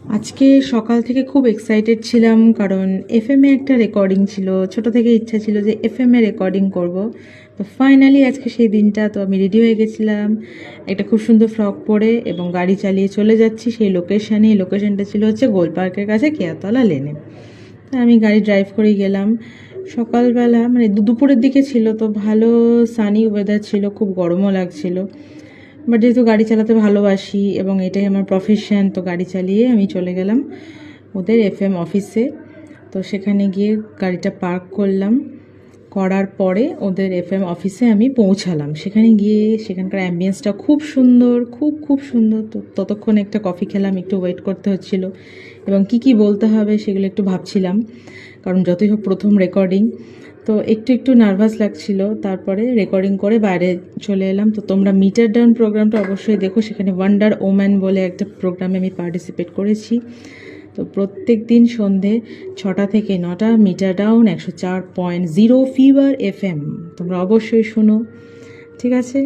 আজকে সকাল থেকে খুব এক্সাইটেড ছিলাম, কারণ এফএমে একটা রেকর্ডিং ছিল। ছোট থেকে ইচ্ছা ছিল যে এফএমে রেকর্ডিং করব। তো ফাইনালি আজকে সেই দিনটা। তো আমি রেডি হয়ে গেছিলাম একটা খুব সুন্দর ফ্রক পরে, এবং গাড়ি চালিয়ে চলে যাচ্ছি সেই লোকেশানে। লোকেশানটা ছিল হচ্ছে গোল পার্কের কাছে কেয়াতলা লেনে। তা আমি গাড়ি ড্রাইভ করেই গেলাম। সকালবেলা মানে দুপুরের দিকে ছিল, তো ভালো সানি ওয়েদার ছিল, খুব গরমও লাগছিল। বাট যেহেতু গাড়ি চালাতে ভালোবাসি এবং এটাই আমার প্রফেশন, তো গাড়ি চালিয়ে আমি চলে গেলাম ওদের এফএম অফিসে। তো সেখানে গিয়ে গাড়িটা পার্ক করলাম, করার পরে ওদের এফএম অফিসে আমি পৌঁছালাম। সেখানে গিয়ে সেখানকার অ্যাম্বিয়েন্সটা খুব সুন্দর, খুব খুব সুন্দর। তো ততক্ষণ একটা কফি খেলাম, একটু ওয়েট করতে হচ্ছিল, এবং কি বলতে হবে সেগুলো একটু ভাবছিলাম, কারণ যতই হোক প্রথম রেকর্ডিং। তো একটু নার্ভাস লাগছিল। তারপরে রেকর্ডিং করে বাইরে চলে এলাম। তো তোমরা মিটার ডাউন প্রোগ্রামটা অবশ্যই দেখো, সেখানে ওয়ান্ডার ওম্যান বলে একটা প্রোগ্রামে আমি পার্টিসিপেট করেছি। তো প্রত্যেক দিন সন্ধে 6টা থেকে 9টা মিটার ডাউন 104.0 ফিভার এফএম তোমরা অবশ্যই শোনো। ঠিক আছে।